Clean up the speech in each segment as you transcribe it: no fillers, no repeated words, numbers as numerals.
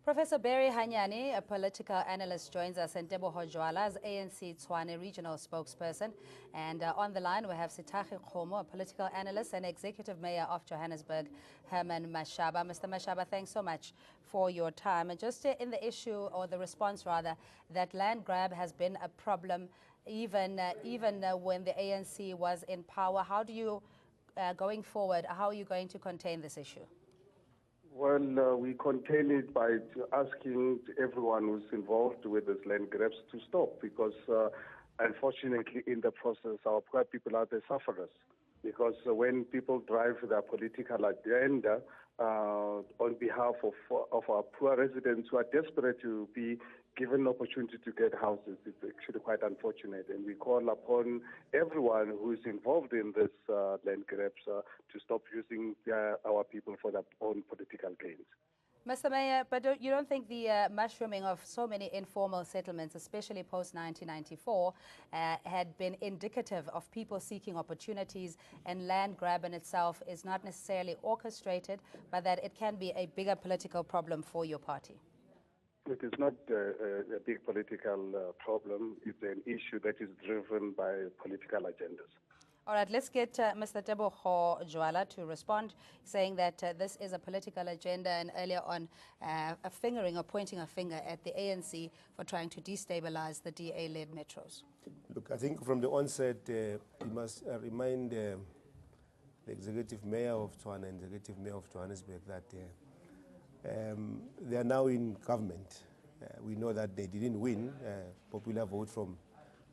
Professor Barry Hanyani, a political analyst, joins us, and Teboho Jwala as ANC Tshwane regional spokesperson. And on the line, we have Sitahi Khomo, a political analyst and executive mayor of Johannesburg, Herman Mashaba. Mr. Mashaba, thanks so much for your time. And just in the issue, or the response rather, that land grab has been a problem even when the ANC was in power. How do you, going forward, how are you going to contain this issue? Well, we contain it by asking everyone who's involved with this land grabs to stop because, unfortunately, in the process, our poor people are the sufferers. Because when people drive their political agenda on behalf of our poor residents who are desperate to be given an opportunity to get houses, it's actually quite unfortunate. And we call upon everyone who is involved in this land grabs to stop using our people for their own political gains. Mr. Mayor, but you don't think the mushrooming of so many informal settlements, especially post-1994, had been indicative of people seeking opportunities, and land grab in itself is not necessarily orchestrated, but that it can be a bigger political problem for your party? It is not a big political problem. It's an issue that is driven by political agendas. All right, let's get Mr. Teboho Jwala to respond, saying that this is a political agenda, and earlier on pointing a finger at the ANC for trying to destabilize the DA-led metros. Look, I think from the onset, we must remind the executive mayor of Tshwane and executive mayor of Johannesburg that they are now in government. We know that they didn't win popular vote from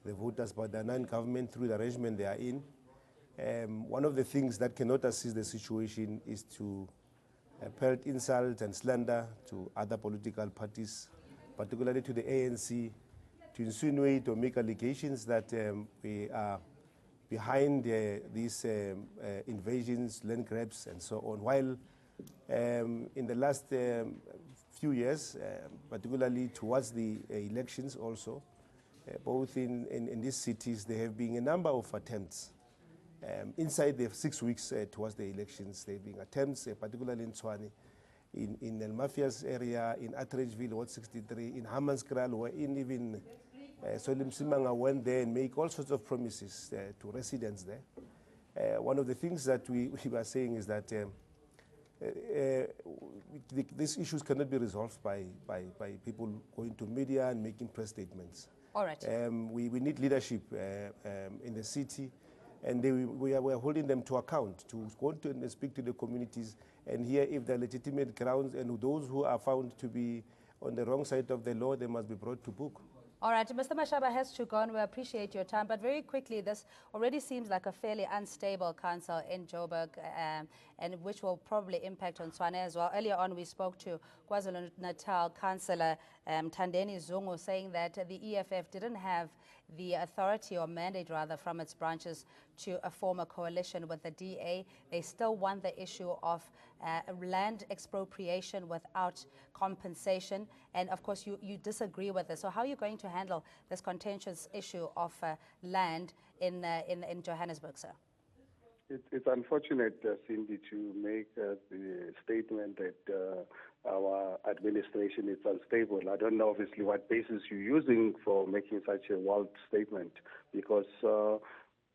the voters, but they are now in government through the arrangement they are in. One of the things that cannot assist the situation is to pelt insult and slander to other political parties, particularly to the ANC, to insinuate or make allegations that we are behind these invasions, land grabs, and so on. While in the last few years, particularly towards the elections also, both in these cities, there have been a number of attempts. Inside the 6 weeks towards the elections, there have been attempts, particularly in Tshwane, in El Mafias area, in Atteridgeville, Ward 63, in Hammanskraal, where even Solim Simanga went there and made all sorts of promises to residents there. One of the things that we were saying is that these issues cannot be resolved by people going to media and making press statements. All right. We need leadership in the city, and we are holding them to account, to go to and speak to the communities and hear if there are legitimate grounds, and those who are found to be on the wrong side of the law, they must be brought to book. All right, Mr. Mashaba has to go on. We appreciate your time. But very quickly, this already seems like a fairly unstable council in Joburg, and which will probably impact on Tshwane as well. Earlier on, we spoke to KwaZulu-Natal Councillor Thandeni Zungu, saying that the EFF didn't have the authority or mandate, rather, from its branches to form a coalition with the DA. They still want the issue of land expropriation without compensation. And, of course, you disagree with this. So how are you going to handle this contentious issue of land in Johannesburg, sir? It's unfortunate, Cindy, to make the statement that our administration is unstable. I don't know, obviously, what basis you're using for making such a wild statement, because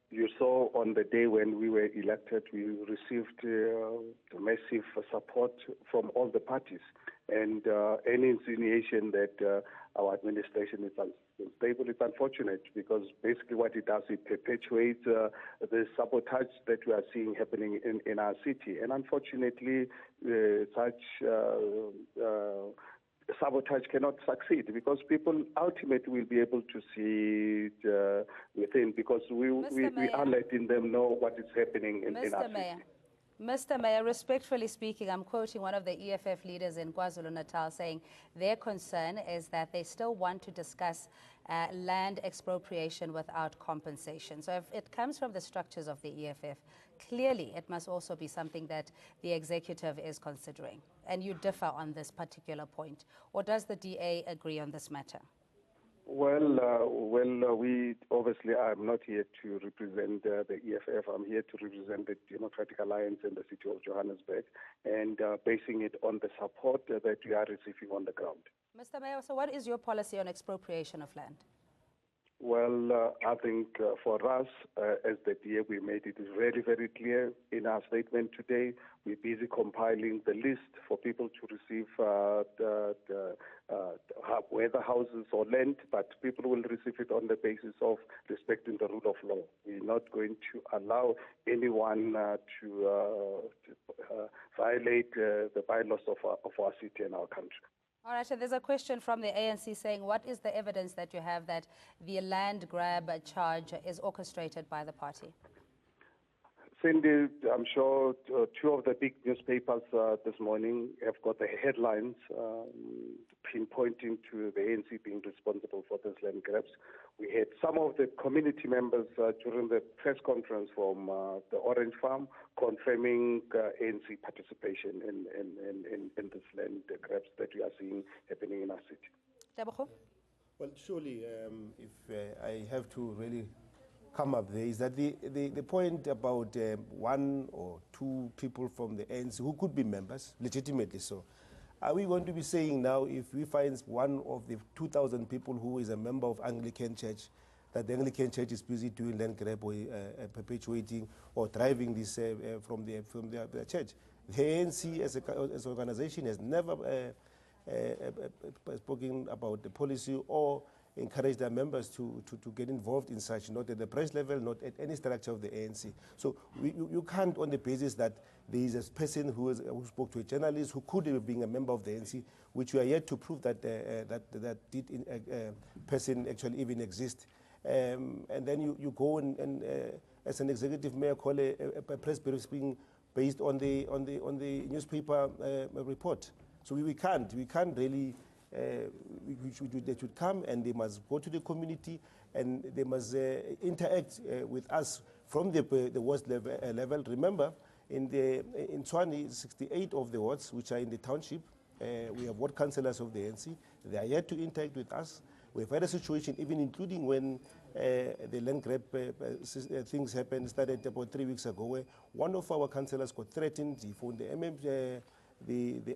you saw on the day when we were elected, we received massive support from all the parties. And any insinuation that our administration is unstable is unfortunate, because basically what it does, it perpetuates the sabotage that we are seeing happening in our city. And unfortunately, such sabotage cannot succeed, because people ultimately will be able to see it within, because we are letting them know what is happening in our city. Mr. Mayor, respectfully speaking, I'm quoting one of the EFF leaders in KwaZulu-Natal saying their concern is that they still want to discuss land expropriation without compensation. So if it comes from the structures of the EFF, clearly it must also be something that the executive is considering. And you differ on this particular point. Or does the DA agree on this matter? We obviously, I'm not here to represent the EFF. I'm here to represent the Democratic Alliance in the city of Johannesburg, and basing it on the support that we are receiving on the ground. Mr. Mayor, so what is your policy on expropriation of land? Well, I think for us, as the DA, we made it very, very clear in our statement today. We're busy compiling the list for people to receive whether houses or land, but people will receive it on the basis of respecting the rule of law. We're not going to allow anyone to violate the bylaws of our city and our country. All right, so there's a question from the ANC saying, what is the evidence that you have that the land grab charge is orchestrated by the party? Cindy, I'm sure two of the big newspapers this morning have got the headlines pinpointing to the ANC being responsible for this land grabs. We had some of the community members during the press conference from the Orange Farm confirming ANC participation in this land grabs that we are seeing happening in our city. Tebogo? Well, surely, if I have to really come up there, is that the point about one or two people from the ANC who could be members, legitimately so. Are we going to be saying now, if we find one of the 2,000 people who is a member of Anglican Church, that the Anglican Church is busy doing land grab or perpetuating or driving this from the church? The ANC as an organization has never spoken about the policy or encourage their members to get involved in such, not at the press level, not at any structure of the ANC. So you can't, on the basis that there is a person who spoke to a journalist who could have been a member of the ANC, which we are yet to prove that person actually even exists. And then you go and as an executive mayor, call a press briefing based on the newspaper report. So we can't really. They should come and they must go to the community and they must interact with us from the ward level. Remember, in Tshwane, 68 of the wards which are in the township, we have ward councillors of the ANC. They are yet to interact with us. We've had a situation, even including when the land grab things happened, started about 3 weeks ago, where one of our councillors got threatened. He phoned the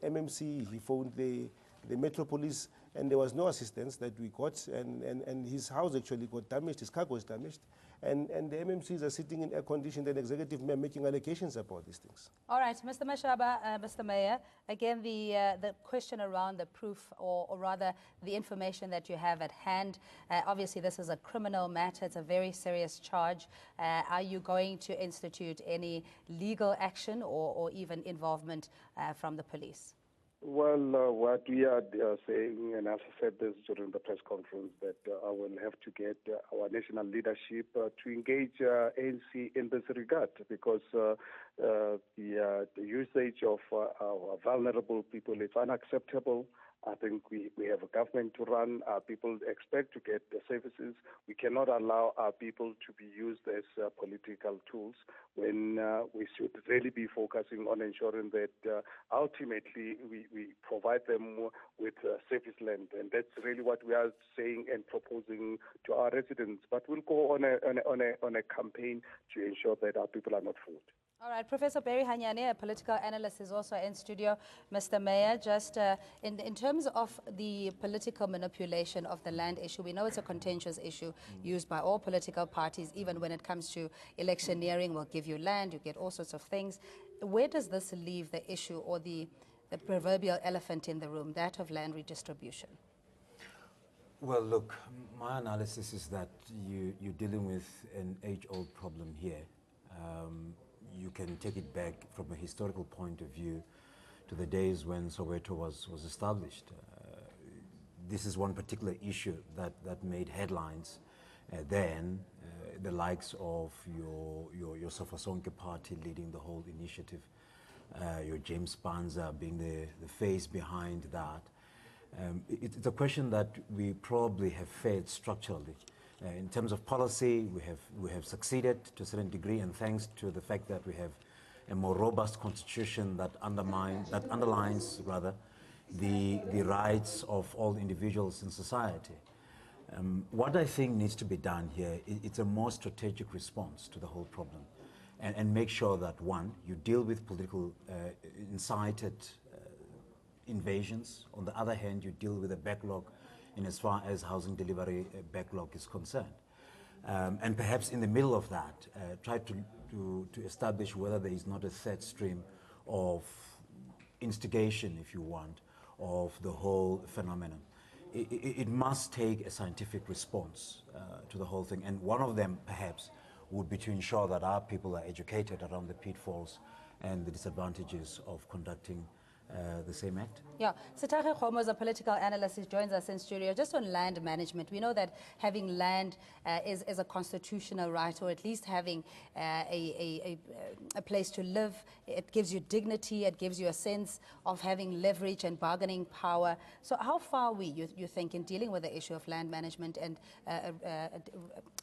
MMC, he phoned the Metropolis, and there was no assistance that we got, and his house actually got damaged, his car was damaged, and the MMCs are sitting in air-conditioned and executive mayor making allegations about these things. All right, Mr. Mashaba, Mr. Mayor, again, the question around the proof, or rather the information that you have at hand. Obviously, this is a criminal matter. It's a very serious charge. Are you going to institute any legal action or even involvement from the police? Well, what we are saying, and as I said this during the press conference, that I will have to get our national leadership to engage ANC in this regard, because the usage of our vulnerable people is unacceptable. I think we have a government to run. Our people expect to get the services. We cannot allow our people to be used as political tools when we should really be focusing on ensuring that ultimately we provide them with service land. And that's really what we are saying and proposing to our residents. But we'll go on a campaign to ensure that our people are not fooled. All right, Professor Barry Hanyane, a political analyst, is also in studio. Mr. Mayor, just in terms of the political manipulation of the land issue, we know it's a contentious issue used by all political parties, even when it comes to electioneering. We'll give you land, you get all sorts of things. Where does this leave the issue or the proverbial elephant in the room, that of land redistribution? Well, look, my analysis is that you're dealing with an age-old problem here. You can take it back from a historical point of view to the days when Soweto was established. This is one particular issue that made headlines then, the likes of your Safasonke party leading the whole initiative, your James Panza being the face behind that. It's a question that we probably have failed structurally. In terms of policy, we have succeeded to a certain degree, and thanks to the fact that we have a more robust constitution that underlines the rights of all individuals in society. What I think needs to be done here, it's a more strategic response to the whole problem, and make sure that, one, you deal with political incited invasions. On the other hand, you deal with a backlog in as far as housing delivery backlog is concerned. And perhaps in the middle of that, try to establish whether there is not a third stream of instigation, if you want, of the whole phenomenon. It must take a scientific response to the whole thing. And one of them, perhaps, would be to ensure that our people are educated around the pitfalls and the disadvantages of conducting the same act. Yeah, Setare Khomo is a political analyst. He joins us in studio. Just on land management, we know that having land is a constitutional right, or at least having a place to live. It gives you dignity. It gives you a sense of having leverage and bargaining power. So how far are we, you think, in dealing with the issue of land management and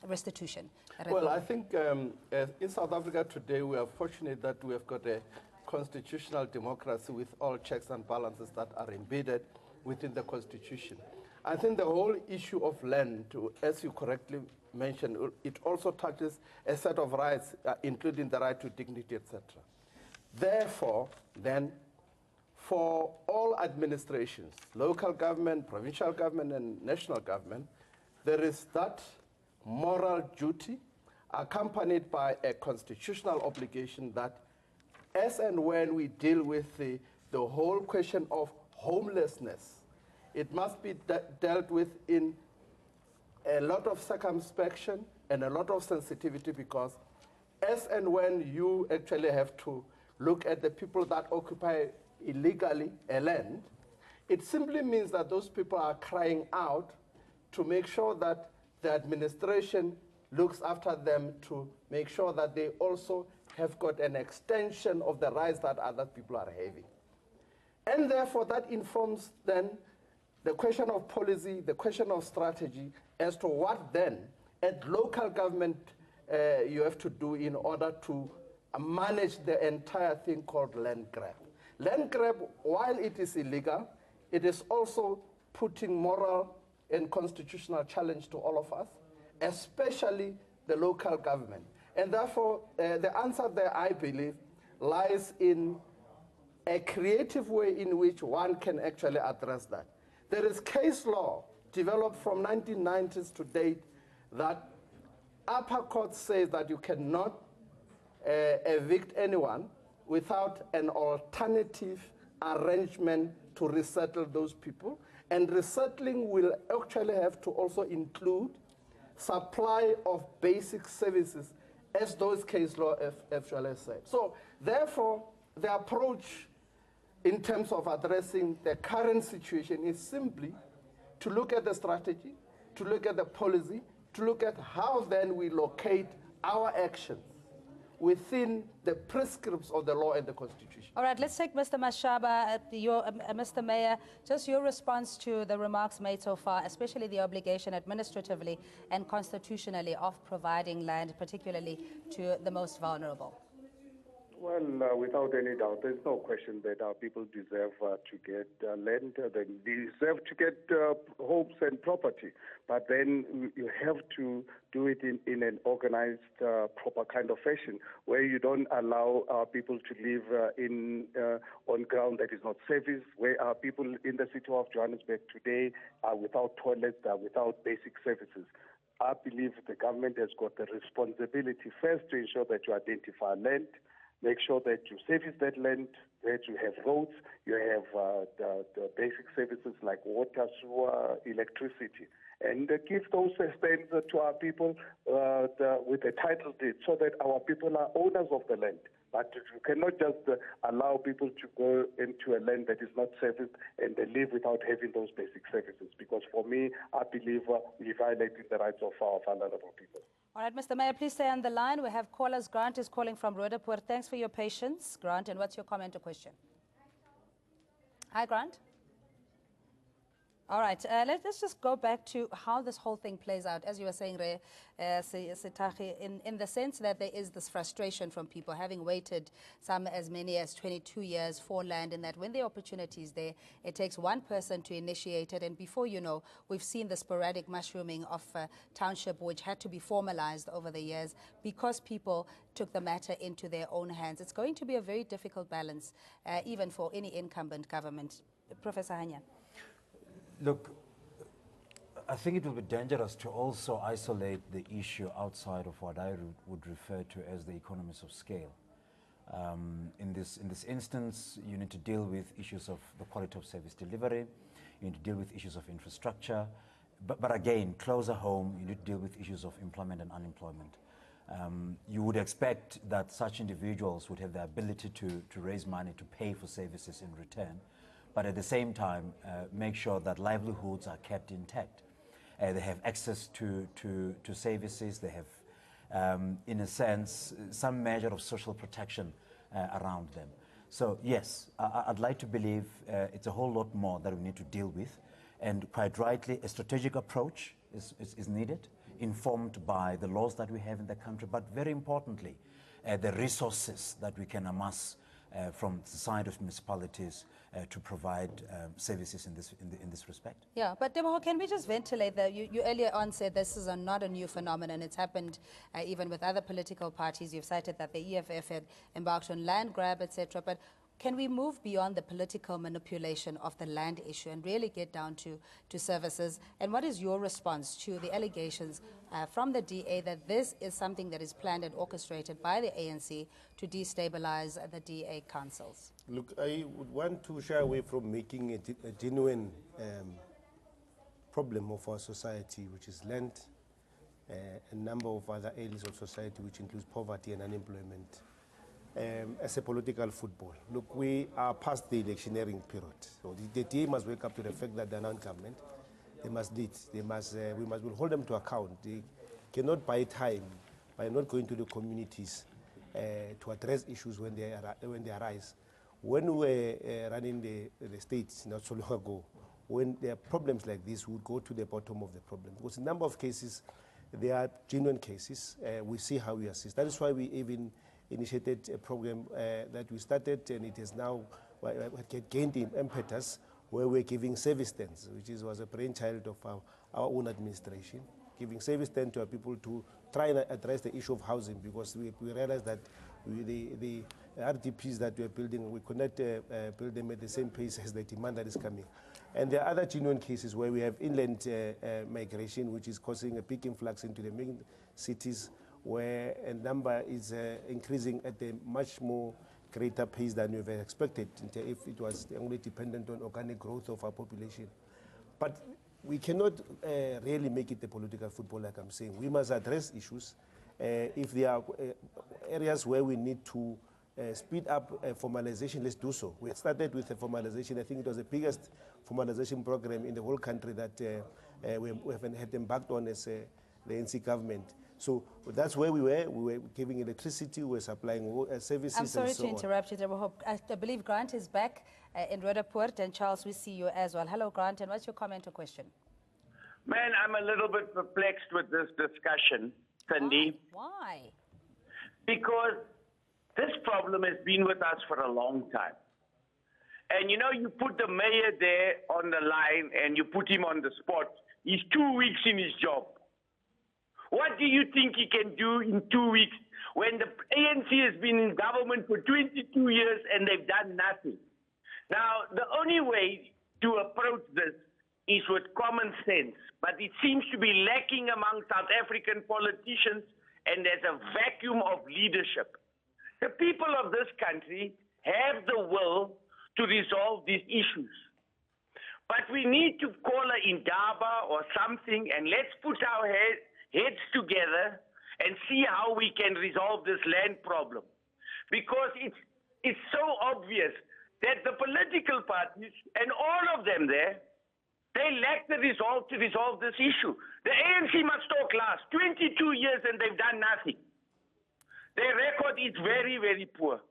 restitution? Well, I think in South Africa today we are fortunate that we have got a constitutional democracy with all checks and balances that are embedded within the Constitution. I think the whole issue of land, as you correctly mentioned, it also touches a set of rights, including the right to dignity, etc. Therefore, then, for all administrations, local government, provincial government, and national government, there is that moral duty accompanied by a constitutional obligation that as and when we deal with the whole question of homelessness, it must be dealt with in a lot of circumspection and a lot of sensitivity, because as and when you actually have to look at the people that occupy illegally a land, it simply means that those people are crying out to make sure that the administration looks after them, to make sure that they also have got an extension of the rights that other people are having. And therefore, that informs then the question of policy, the question of strategy, as to what then at local government you have to do in order to manage the entire thing called land grab. Land grab, while it is illegal, it is also putting moral and constitutional challenge to all of us, especially the local government. And therefore, the answer there, I believe, lies in a creative way in which one can actually address that. There is case law developed from 1990s to date that upper court says that you cannot evict anyone without an alternative arrangement to resettle those people. And resettling will actually have to also include supply of basic services, as those case law actually said. So therefore, the approach in terms of addressing the current situation is simply to look at the strategy, to look at the policy, to look at how then we locate our actions within the prescripts of the law and the Constitution. All right, let's take Mr. Mashaba, Mr. Mayor, just your response to the remarks made so far, especially the obligation administratively and constitutionally of providing land, particularly to the most vulnerable. Well, without any doubt, there's no question that our people deserve to get land. They deserve to get homes and property. But then you have to do it in an organized, proper kind of fashion, where you don't allow our people to live on ground that is not serviced, where our people in the city of Johannesburg today are without toilets, are without basic services. I believe the government has got the responsibility first to ensure that you identify land, make sure that you service that land, that you have roads, you have the basic services like water, sewer, electricity, and give those stands to our people with a title deed so that our people are owners of the land. But you cannot just allow people to go into a land that is not serviced and they live without having those basic services, because for me, I believe we're violating the rights of our vulnerable people. All right, Mr. Mayor, please stay on the line. We have callers. Grant is calling from Roodepoort. Thanks for your patience, Grant. And what's your comment or question? Hi, Grant. All right, let's just go back to how this whole thing plays out. As you were saying, Sethachi, in the sense that there is this frustration from people having waited some as many as 22 years for land, and that when the opportunity is there, it takes one person to initiate it. And before you know, we've seen the sporadic mushrooming of township, which had to be formalized over the years because people took the matter into their own hands. It's going to be a very difficult balance, even for any incumbent government. Professor Hanya. Look, I think it will be dangerous to also isolate the issue outside of what I would refer to as the economies of scale. In this instance, you need to deal with issues of the quality of service delivery, you need to deal with issues of infrastructure, but again, closer home, you need to deal with issues of employment and unemployment. You would expect that such individuals would have the ability to raise money to pay for services in return, but at the same time, make sure that livelihoods are kept intact. They have access to services, they have, in a sense, some measure of social protection around them. So yes, I'd like to believe it's a whole lot more that we need to deal with, and quite rightly, a strategic approach is needed, informed by the laws that we have in the country, but very importantly, the resources that we can amass from the side of municipalities to provide services in this respect. Yeah, but Teboho, can we just ventilate that? You earlier on said this is not a new phenomenon. It's happened even with other political parties. You've cited that the EFF had embarked on land grab, etc. But can we move beyond the political manipulation of the land issue and really get down to services? And what is your response to the allegations from the DA that this is something that is planned and orchestrated by the ANC to destabilize the DA councils? Look, I would want to shy away from making a genuine problem of our society, which is land, a number of other areas of society, which includes poverty and unemployment, as a political football. Look, we are past the electioneering period. So the DA must wake up to the fact that they're non-government. They must lead. We must hold them to account. They cannot buy time by not going to the communities to address issues when they arise. When we were running the states not so long ago, when there are problems like this, we would go to the bottom of the problem. Because in a number of cases, there are genuine cases. We see how we assist. That is why we even initiated a program that we started, and it has now gained impetus, where we're giving service stands, which was a brainchild of our own administration, giving service stand to our people to try and address the issue of housing, because we realized that the RDPs that we're building, we could not build them at the same pace as the demand that is coming. And there are other genuine cases where we have inland migration, which is causing a big influx into the main cities, where a number is increasing at a much more greater pace than we've expected if it was only dependent on organic growth of our population. But we cannot really make it a political football, like I'm saying. We must address issues. If there are areas where we need to speed up formalization, let's do so. We started with a formalization. I think it was the biggest formalization program in the whole country that we had embarked on as the ANC government. So that's where we were. We were giving electricity, we were supplying services. I'm sorry and so to interrupt you, Teboho. I believe Grant is back in Roodepoort, and Charles, we see you as well. Hello, Grant, and what's your comment or question? Man, I'm a little bit perplexed with this discussion, Cindy. Why? Because this problem has been with us for a long time. And you know, you put the mayor there on the line and you put him on the spot. He's 2 weeks in his job. What do you think he can do in 2 weeks when the ANC has been in government for 22 years and they've done nothing? Now, the only way to approach this is with common sense, but it seems to be lacking among South African politicians, and there's a vacuum of leadership. The people of this country have the will to resolve these issues. But we need to call an Indaba or something, and let's put our heads together and see how we can resolve this land problem. Because it's so obvious that the political parties, and all of them there, they lack the resolve to resolve this issue. The ANC must talk last. 22 years and they've done nothing. Their record is very, very poor.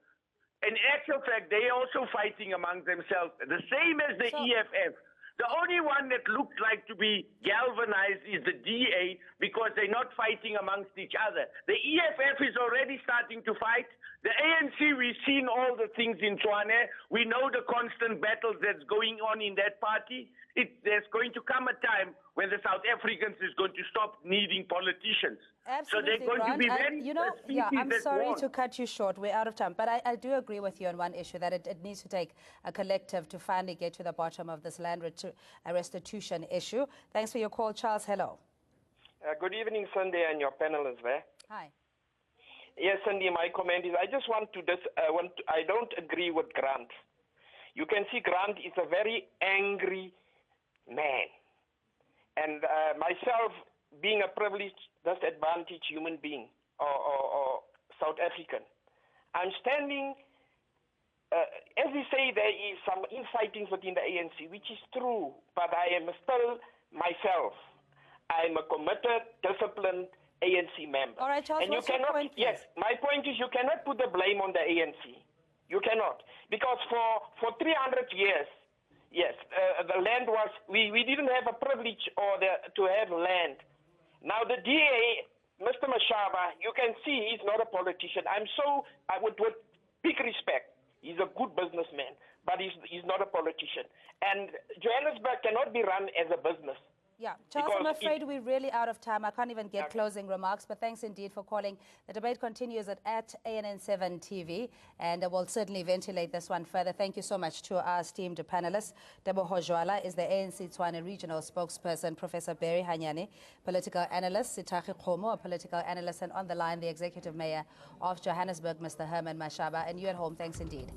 In actual fact, they're also fighting among themselves, the same as the EFF. The only one that looks like to be galvanized is the DA because they're not fighting amongst each other. The EFF is already starting to fight. The ANC, we've seen all the things in Tshwane. We know the constant battles that's going on in that party. There's going to come a time when the South Africans is going to stop needing politicians. Absolutely, so they're going to be very I'm sorry to cut you short. We're out of time. But I do agree with you on one issue, that it needs to take a collective to finally get to the bottom of this land restitution issue. Thanks for your call, Charles. Hello. Good evening, Sunday, and your panelists there. Hi. Yes, Sunday, my comment is I just want to I don't agree with Grant. You can see Grant is a very angry man. And myself, being a privileged, disadvantaged human being or South African, I'm standing, as we say, there is some infighting within the ANC, which is true, but I am still myself. I'm a committed, disciplined ANC member. All right, Charles, and you cannot, point, yes, my point is you cannot put the blame on the ANC. You cannot. Because for 300 years, yes, the land was, we didn't have a privilege to have land. Now the DA, Mr. Mashaba, you can see he's not a politician. I would with big respect, he's a good businessman, but he's not a politician. And Johannesburg cannot be run as a business. Yeah, Charles, I'm afraid we're really out of time. I can't even get closing remarks, but thanks indeed for calling. The debate continues at ANN7 TV, and we'll certainly ventilate this one further. Thank you so much to our esteemed panelists. Debo Hojwala is the ANC Tshwane Regional Spokesperson, Professor Barry Hanyane, political analyst, Sitaki Khomo, a political analyst, and on the line, the Executive Mayor of Johannesburg, Mr. Herman Mashaba. And you at home, thanks indeed.